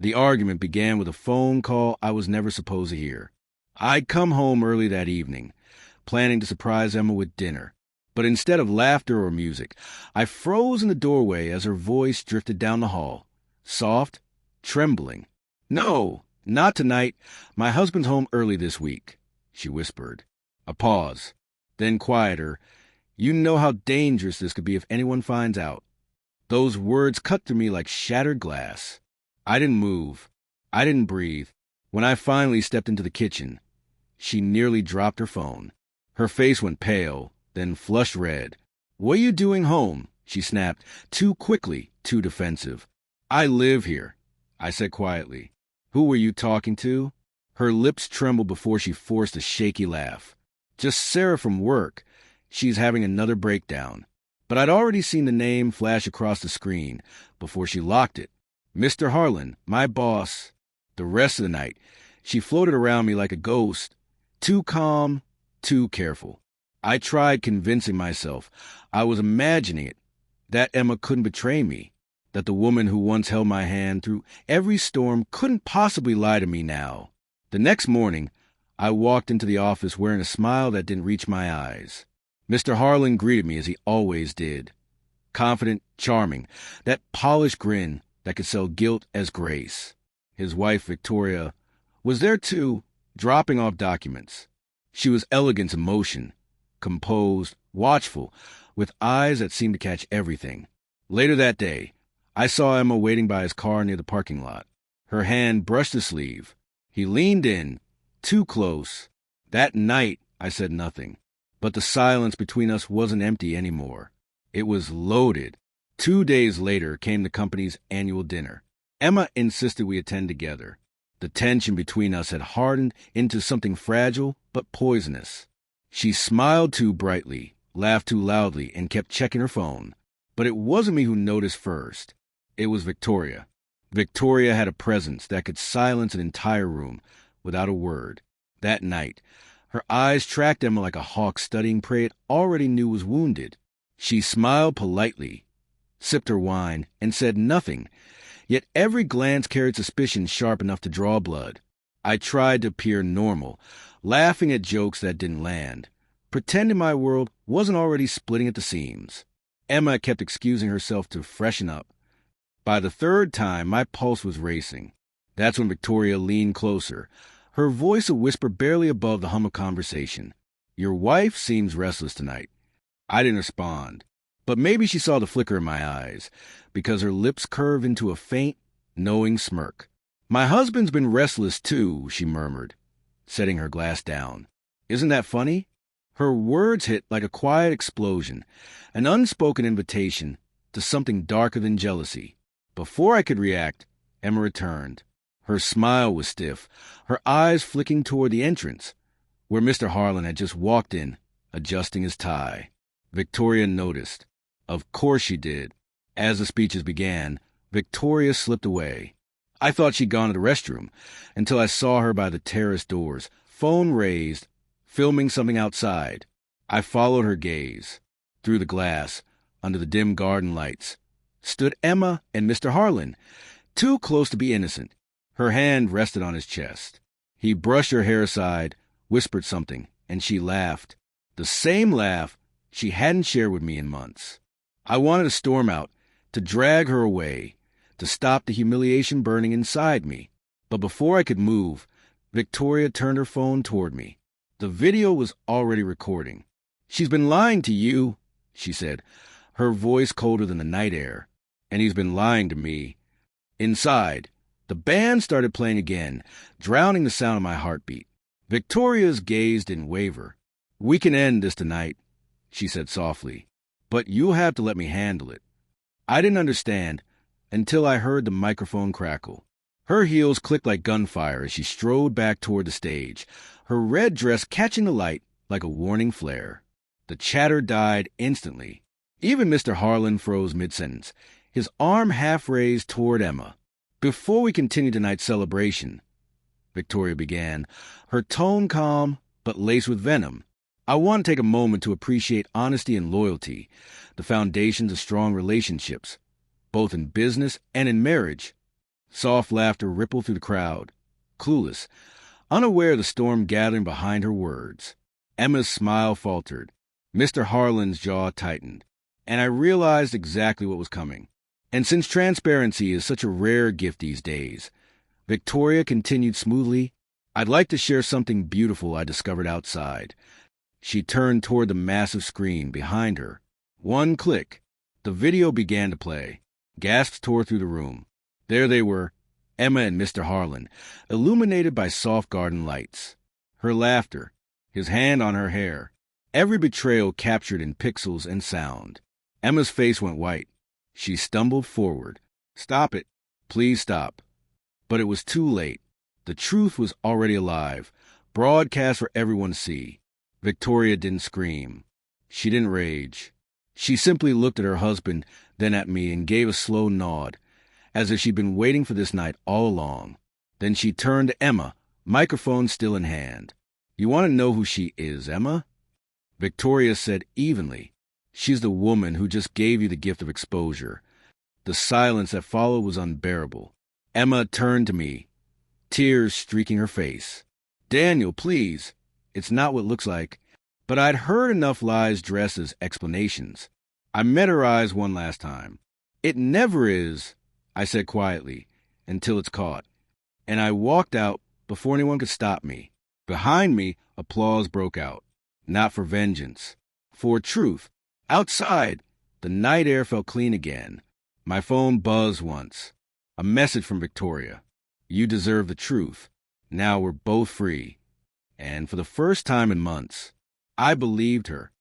The argument began with a phone call I was never supposed to hear. I'd come home early that evening, planning to surprise Emma with dinner. But instead of laughter or music, I froze in the doorway as her voice drifted down the hall, soft, trembling. "No, not tonight. My husband's home early this week," she whispered. A pause, then quieter. "You know how dangerous this could be if anyone finds out." Those words cut through me like shattered glass. I didn't move. I didn't breathe. When I finally stepped into the kitchen, she nearly dropped her phone. Her face went pale, then flushed red. "What are you doing home?" she snapped, too quickly, too defensive. "I live here," I said quietly. "Who were you talking to?" Her lips trembled before she forced a shaky laugh. "Just Sarah from work. She's having another breakdown." But I'd already seen the name flash across the screen before she locked it. "Mr. Harlan, my boss." The rest of the night, she floated around me like a ghost, too calm, too careful. I tried convincing myself I was imagining it, that Emma couldn't betray me, that the woman who once held my hand through every storm couldn't possibly lie to me now. The next morning, I walked into the office wearing a smile that didn't reach my eyes. Mr. Harlan greeted me as he always did. Confident, charming, that polished grin that could sell guilt as grace. His wife, Victoria, was there too, dropping off documents. She was elegance in motion, composed, watchful, with eyes that seemed to catch everything. Later that day, I saw Emma waiting by his car near the parking lot. Her hand brushed the sleeve. He leaned in, too close. That night, I said nothing. But the silence between us wasn't empty anymore. It was loaded. 2 days later came the company's annual dinner. Emma insisted we attend together. The tension between us had hardened into something fragile but poisonous. She smiled too brightly, laughed too loudly, and kept checking her phone. But it wasn't me who noticed first. It was Victoria. Victoria had a presence that could silence an entire room without a word. That night, her eyes tracked Emma like a hawk studying prey it already knew was wounded. She smiled politely, sipped her wine, and said nothing, yet every glance carried suspicion sharp enough to draw blood. I tried to appear normal, laughing at jokes that didn't land, pretending my world wasn't already splitting at the seams. Emma kept excusing herself to freshen up. By the third time, my pulse was racing. That's when Victoria leaned closer, her voice a whisper barely above the hum of conversation. "Your wife seems restless tonight." I didn't respond, but maybe she saw the flicker in my eyes, because her lips curved into a faint, knowing smirk. "My husband's been restless too," she murmured, setting her glass down. "Isn't that funny?" Her words hit like a quiet explosion, an unspoken invitation to something darker than jealousy. Before I could react, Emma returned. Her smile was stiff, her eyes flicking toward the entrance, where Mr. Harlan had just walked in, adjusting his tie. Victoria noticed. Of course she did. As the speeches began, Victoria slipped away. I thought she'd gone to the restroom, until I saw her by the terrace doors, phone raised, filming something outside. I followed her gaze. Through the glass, under the dim garden lights, stood Emma and Mr. Harlan, too close to be innocent. Her hand rested on his chest. He brushed her hair aside, whispered something, and she laughed. The same laugh she hadn't shared with me in months. I wanted to storm out, to drag her away, to stop the humiliation burning inside me. But before I could move, Victoria turned her phone toward me. The video was already recording. "She's been lying to you," she said, her voice colder than the night air. "And he's been lying to me." Inside, the band started playing again, drowning the sound of my heartbeat. Victoria's gaze didn't waver. "We can end this tonight," she said softly, "but you'll have to let me handle it." I didn't understand until I heard the microphone crackle. Her heels clicked like gunfire as she strode back toward the stage, her red dress catching the light like a warning flare. The chatter died instantly. Even Mr. Harlan froze mid-sentence, his arm half raised toward Emma. "Before we continue tonight's celebration," Victoria began, her tone calm but laced with venom, "I want to take a moment to appreciate honesty and loyalty, the foundations of strong relationships, both in business and in marriage. Soft laughter rippled through the crowd. Clueless, unaware of the storm gathering behind her words, Emma's smile faltered. Mr. Harlan's jaw tightened, and I realized exactly what was coming. And since transparency is such a rare gift these days, Victoria continued smoothly, "I'd like to share something beautiful I discovered outside." She turned toward the massive screen behind her. One click. The video began to play. Gasps tore through the room. There they were, Emma and Mr. Harlan, illuminated by soft garden lights. Her laughter, his hand on her hair, every betrayal captured in pixels and sound. Emma's face went white. She stumbled forward. "Stop it. Please stop." But it was too late. The truth was already alive, broadcast for everyone to see. Victoria didn't scream. She didn't rage. She simply looked at her husband, then at me, and gave a slow nod, as if she'd been waiting for this night all along. Then she turned to Emma, microphone still in hand. "You want to know who she is, Emma?" Victoria said evenly, "She's the woman who just gave you the gift of exposure." The silence that followed was unbearable. Emma turned to me, tears streaking her face. "Daniel, please. It's not what it looks like." But I'd heard enough lies dressed as explanations. I met her eyes one last time. "It never is," I said quietly, "until it's caught." And I walked out before anyone could stop me. Behind me, applause broke out. Not for vengeance, for truth. Outside, the night air felt clean again. My phone buzzed once. A message from Victoria. "You deserve the truth. Now we're both free." And for the first time in months, I believed her.